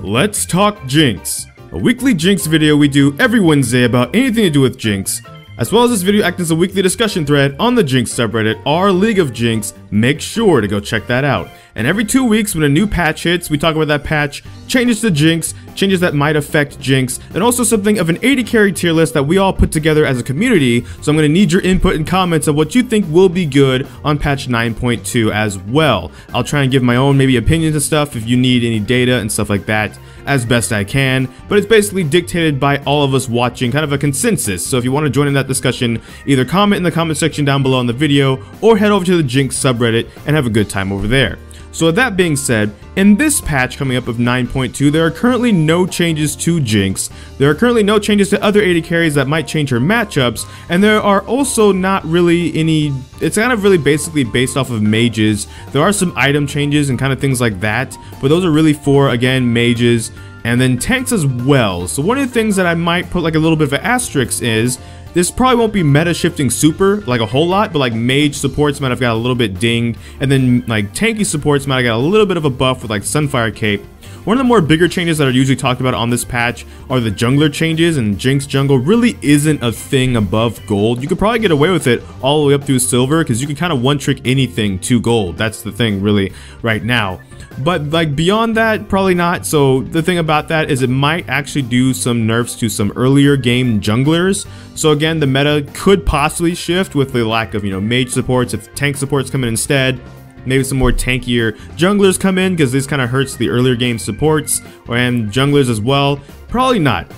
Let's talk Jinx, a weekly Jinx video we do every Wednesday about anything to do with Jinx, as well as this video acting as a weekly discussion thread on the Jinx subreddit, our League of Jinx. Make sure to go check that out. And every 2 weeks when a new patch hits, we talk about that patch, changes to Jinx, changes that might affect Jinx, and also something of an AD carry tier list that we all put together as a community. So I'm going to need your input and comments of what you think will be good on patch 9.2 as well. I'll try and give my own maybe opinions and stuff if you need any data and stuff like that as best I can, but it's basically dictated by all of us watching, kind of a consensus. So if you want to join in that discussion, either comment in the comment section down below on the video or head over to the Jinx subreddit and have a good time over there. So with that being said, in this patch coming up of 9.2, there are currently no changes to Jinx. There are currently no changes to other AD carries that might change her matchups, and there are also not really any, it's kind of really basically based off of mages. There are some item changes and kind of things like that, but those are really for, again, mages, and then tanks as well. So one of the things that I might put like a little bit of an asterisk is, this probably won't be meta shifting super like a whole lot, but like mage supports might have got a little bit dinged, and then like tanky supports might have got a little bit of a buff with like Sunfire Cape. One of the more bigger changes that are usually talked about on this patch are the jungler changes, and Jinx jungle really isn't a thing above gold. You could probably get away with it all the way up through silver because you can kind of one trick anything to gold. That's the thing really right now. But like beyond that, probably not. So the thing about that is it might actually do some nerfs to some earlier game junglers. So again, the meta could possibly shift with the lack of, mage supports. If tank supports come in instead, maybe some more tankier junglers come in because this kind of hurts the earlier game supports and junglers as well. Probably not.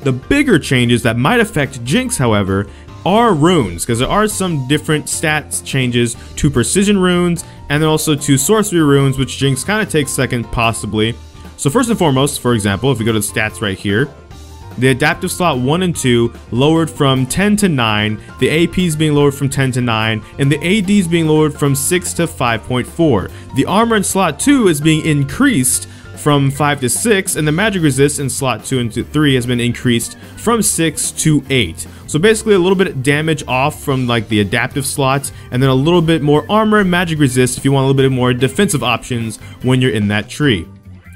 The bigger changes that might affect Jinx, however, are runes, because there are some different stats changes to precision runes and then also to sorcery runes, which Jinx kind of takes second possibly. So first and foremost, for example, if we go to the stats right here, the adaptive slot 1 and 2 lowered from 10 to 9, the APs being lowered from 10 to 9, and the ADs being lowered from 6 to 5.4. The armor in slot 2 is being increased from 5 to 6, and the magic resist in slot 2 and 3 has been increased from 6 to 8. So basically a little bit of damage off from like the adaptive slots, and then a little bit more armor and magic resist if you want a little bit more defensive options when you're in that tree.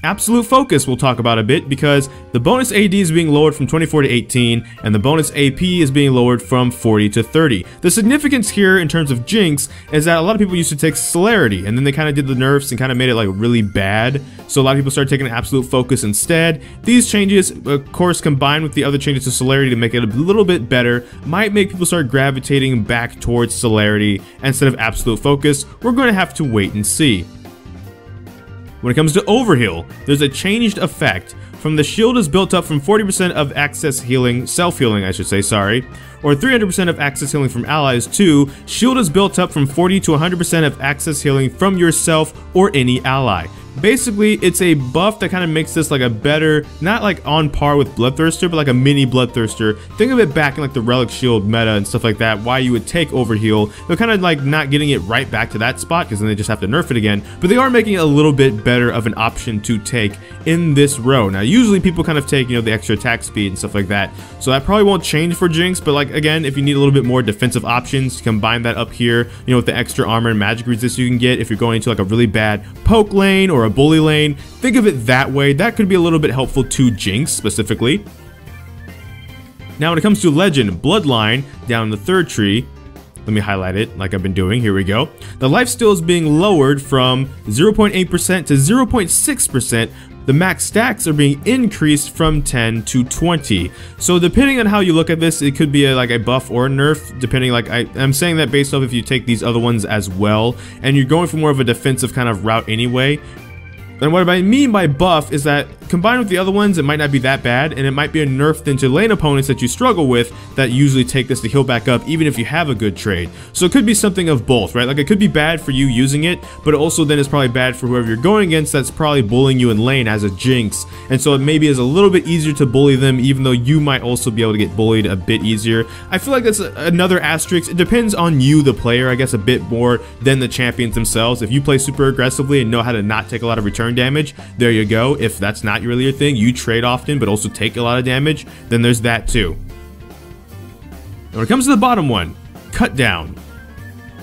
Absolute focus we'll talk about a bit, because the bonus AD is being lowered from 24 to 18 and the bonus AP is being lowered from 40 to 30. The significance here in terms of Jinx is that a lot of people used to take celerity, and then they kind of did the nerfs and kind of made it like really bad. So a lot of people started taking absolute focus instead. These changes, of course, combined with the other changes to celerity to make it a little bit better, might make people start gravitating back towards celerity instead of absolute focus. We're going to have to wait and see. When it comes to overheal, there's a changed effect. From the shield is built up from 40% of access healing, self-healing I should say, sorry, or 300% of access healing from allies to shield is built up from 40 to 100% of access healing from yourself or any ally. Basically, it's a buff that kind of makes this like a better, not like on par with Bloodthirster, but like a mini Bloodthirster. Think of it back in like the Relic Shield meta and stuff like that, why you would take Overheal. They're kind of like not getting it right back to that spot because then they just have to nerf it again, but they are making it a little bit better of an option to take in this row. Now, usually people kind of take, the extra attack speed and stuff like that, so that probably won't change for Jinx, but like again, if you need a little bit more defensive options, combine that up here, with the extra armor and magic resist you can get if you're going into like a really bad poke lane or a bully lane. Think of it that way. That could be a little bit helpful to Jinx specifically. Now when it comes to Legend, Bloodline, down in the third tree, let me highlight it like I've been doing. Here we go. The lifesteal is being lowered from 0.8% to 0.6%. The max stacks are being increased from 10 to 20. So depending on how you look at this, it could be like a buff or a nerf, depending. Like I'm saying that based off if you take these other ones as well, and you're going for more of a defensive kind of route anyway. And what I mean by buff is that combined with the other ones, it might not be that bad, and it might be a nerf then to lane opponents that you struggle with that usually take this to heal back up even if you have a good trade. So it could be something of both, right? Like it could be bad for you using it, but also then it's probably bad for whoever you're going against that's probably bullying you in lane as a Jinx. And so it maybe is a little bit easier to bully them, even though you might also be able to get bullied a bit easier. I feel like that's another asterisk. It depends on you, the player, I guess, a bit more than the champions themselves. If you play super aggressively and know how to not take a lot of return damage, there you go. If that's not really your thing, you trade often but also take a lot of damage, then there's that too. When it comes to the bottom one, cut down.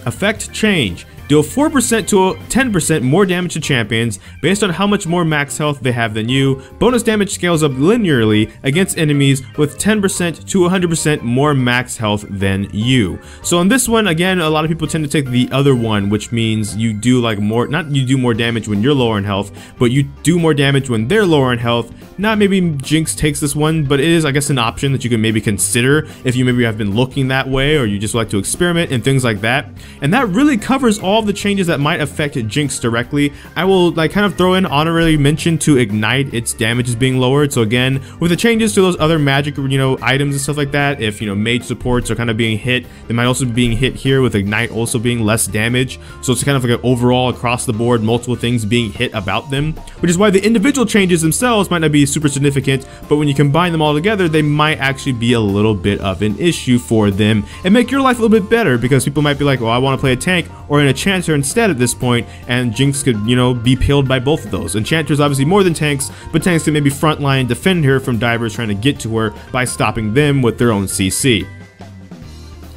Effect change. deal 4% to 10% more damage to champions based on how much more max health they have than you. Bonus damage scales up linearly against enemies with 10% to 100% more max health than you. So on this one, again, a lot of people tend to take the other one, which means you do like more, not you do more damage when you're lower in health, but you do more damage when they're lower in health. Not maybe Jinx takes this one, but it is, I guess, an option that you can maybe consider if you maybe have been looking that way, or you just like to experiment and things like that. And that really covers all of the changes that might affect Jinx directly. I will like kind of throw in honorary mention to Ignite. Its damage is being lowered. So again, with the changes to those other magic, items and stuff like that, if mage supports are kind of being hit, they might also be being hit here with Ignite also being less damage. So it's kind of like an overall across the board, multiple things being hit about them, which is why the individual changes themselves might not be super significant, but when you combine them all together, they might actually be a little bit of an issue for them and make your life a little bit better, because people might be like, well, I want to play a tank or an enchanter instead at this point, and Jinx could, be peeled by both of those. Enchanters obviously more than tanks, but tanks can maybe frontline defend her from divers trying to get to her by stopping them with their own CC.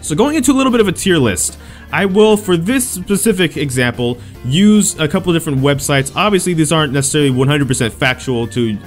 So going into a little bit of a tier list, I will, for this specific example, use a couple of different websites. Obviously, these aren't necessarily 100% factual to,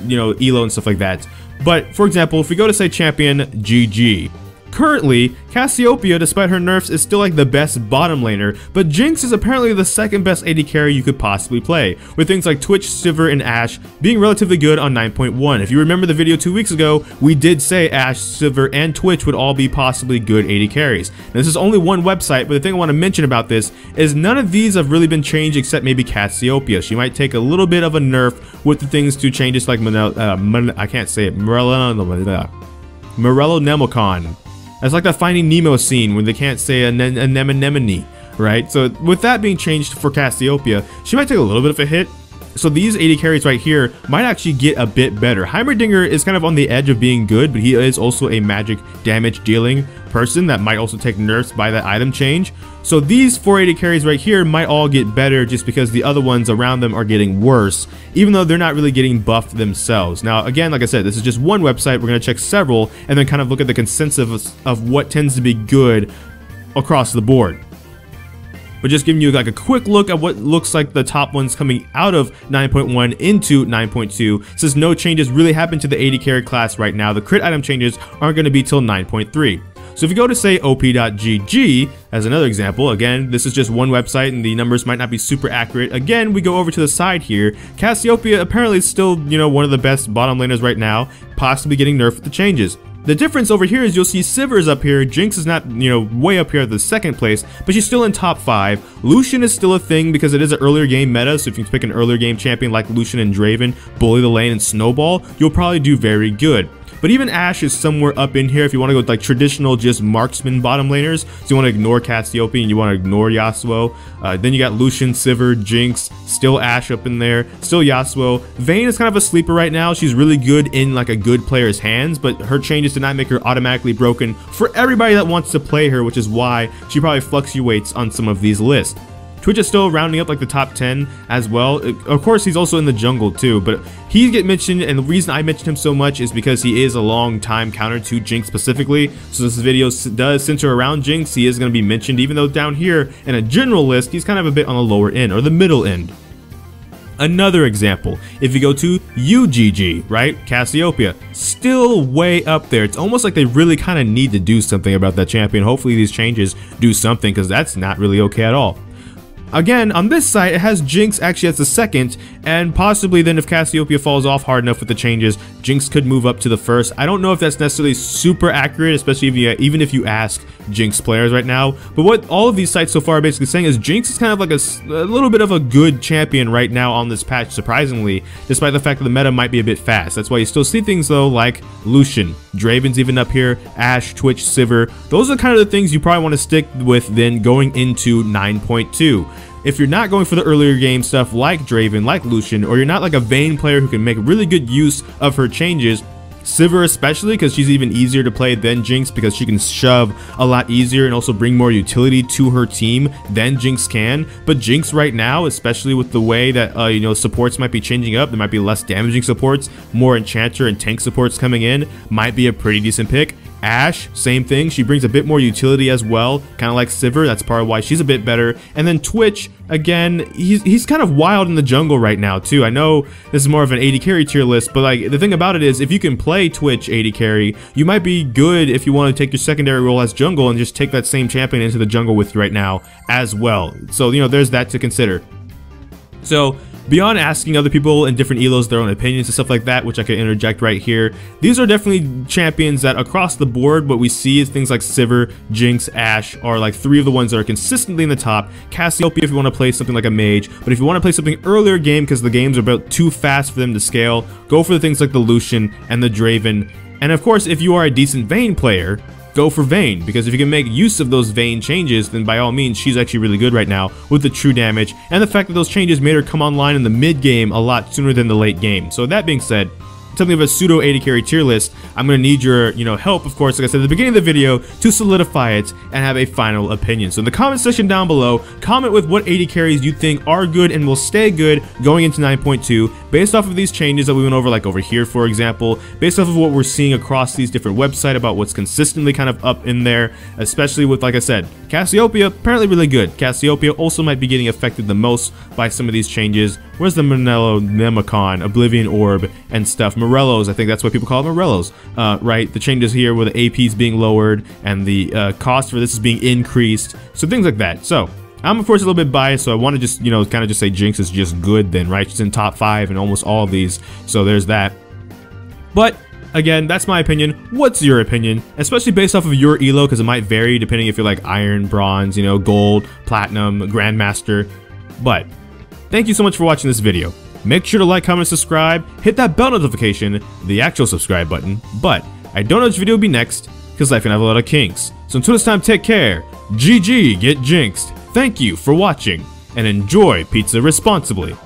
ELO and stuff like that. But, for example, if we go to, say, champion GG, currently, Cassiopeia, despite her nerfs, is still like the best bottom laner, but Jinx is apparently the second best AD carry you could possibly play, with things like Twitch, Sivir, and Ashe being relatively good on 9.1. If you remember the video 2 weeks ago, we did say Ashe, Sivir, and Twitch would all be possibly good AD carries. Now, this is only one website, but the thing I want to mention about this is none of these have really been changed except maybe Cassiopeia. She might take a little bit of a nerf with the things to changes like I can't say it, Morello Nemocon. It's like that Finding Nemo scene when they can't say anemone, right? So with that being changed for Cassiopeia, she might take a little bit of a hit. So these AD carries right here might actually get a bit better. Heimerdinger is kind of on the edge of being good, but he is also a magic damage dealing person that might also take nerfs by that item change. So these 4 AD carries right here might all get better just because the other ones around them are getting worse, even though they're not really getting buffed themselves. Now, again, like I said, this is just one website. We're going to check several and then kind of look at the consensus of what tends to be good across the board. But just giving you like a quick look at what looks like the top ones coming out of 9.1 into 9.2, since no changes really happen to the AD carry class right now. The crit item changes aren't going to be till 9.3. So if you go to say op.gg as another example, again, this is just one website and the numbers might not be super accurate. Again, we go over to the side here. Cassiopeia apparently is still, one of the best bottom laners right now, possibly getting nerfed with the changes. The difference over here is you'll see Sivir's up here. Jinx is not, way up here at the second place, but she's still in top 5. Lucian is still a thing because it is an earlier game meta, so if you pick an earlier game champion like Lucian and Draven, bully the lane and snowball, you'll probably do very good. But even Ashe is somewhere up in here if you want to go with like traditional just marksman bottom laners. So you want to ignore Cassiopeia and you want to ignore Yasuo. Then you got Lucian, Sivir, Jinx, still Ashe up in there, still Yasuo. Vayne is kind of a sleeper right now. She's really good in like a good player's hands, but her changes did not make her automatically broken for everybody that wants to play her, which is why she probably fluctuates on some of these lists. Twitch is still rounding up like the top 10 as well. Of course, he's also in the jungle too, but he gets mentioned, and the reason I mentioned him so much is because he is a long time counter to Jinx specifically. So this video does center around Jinx. He is going to be mentioned, even though down here in a general list, he's kind of a bit on the lower end or the middle end. Another example, if you go to ggG, right? Cassiopeia, still way up there. It's almost like they really kind of need to do something about that champion. Hopefully these changes do something, because that's not really okay at all. Again, on this site, it has Jinx actually as the second, and possibly then if Cassiopeia falls off hard enough with the changes, Jinx could move up to the first. I don't know if that's necessarily super accurate, especially if even if you ask Jinx players right now. But what all of these sites so far are basically saying is Jinx is kind of like a little bit of a good champion right now on this patch, surprisingly, despite the fact that the meta might be a bit fast. That's why you still see things though like Lucian, Draven's even up here, Ashe, Twitch, Sivir. Those are kind of the things you probably want to stick with then going into 9.2. If you're not going for the earlier game stuff like Draven, like Lucian, or you're not like a Vayne player who can make really good use of her changes, Sivir especially, because she's even easier to play than Jinx because she can shove a lot easier and also bring more utility to her team than Jinx can. But Jinx right now, especially with the way that supports might be changing up, there might be less damaging supports, more enchanter and tank supports coming in, might be a pretty decent pick. Ashe, same thing. She brings a bit more utility as well, kind of like Sivir. That's part of why she's a bit better. And then Twitch, again, he's kind of wild in the jungle right now too. I know this is more of an AD carry tier list, but like the thing about it is, if you can play Twitch AD carry, you might be good if you want to take your secondary role as jungle and just take that same champion into the jungle with you right now as well. So, you know, there's that to consider. So, beyond asking other people in different elos their own opinions and stuff like that, which I could interject right here, these are definitely champions that across the board, what we see is things like Sivir, Jinx, Ashe are like 3 of the ones that are consistently in the top. Cassiopeia if you want to play something like a mage, but if you want to play something earlier game because the games are about too fast for them to scale, go for the things like the Lucian and the Draven. And of course, if you are a decent Vayne player, go for Vayne, because if you can make use of those Vayne changes, then by all means, she's actually really good right now with the true damage, and the fact that those changes made her come online in the mid game a lot sooner than the late game. So that being said, something of a pseudo AD carry tier list, I'm going to need your, help, of course, like I said at the beginning of the video, to solidify it and have a final opinion. So in the comment section down below, comment with what AD carries you think are good and will stay good going into 9.2, based off of these changes that we went over, like over here, for example, based off of what we're seeing across these different websites about what's consistently kind of up in there, especially with, like I said, Cassiopeia, apparently really good. Cassiopeia also might be getting affected the most by some of these changes. Where's the Manello, Nemicon, Oblivion Orb, and stuff? Morellos, I think that's what people call it, Morellos, right? The changes here where the AP is being lowered and the cost for this is being increased, so things like that. So I'm of course a little bit biased, so I want to just, kind of just say Jinx is just good then, right? She's in top 5 in almost all of these, so there's that. But again, that's my opinion. What's your opinion? Especially based off of your elo, because it might vary depending if you're like Iron, Bronze, Gold, Platinum, Grandmaster. But thank you so much for watching this video. Make sure to like, comment, subscribe, hit that bell notification, the actual subscribe button. But I don't know which video will be next, because life can have a lot of kinks. So until this time, take care. GG, get jinxed. Thank you for watching, and enjoy pizza responsibly.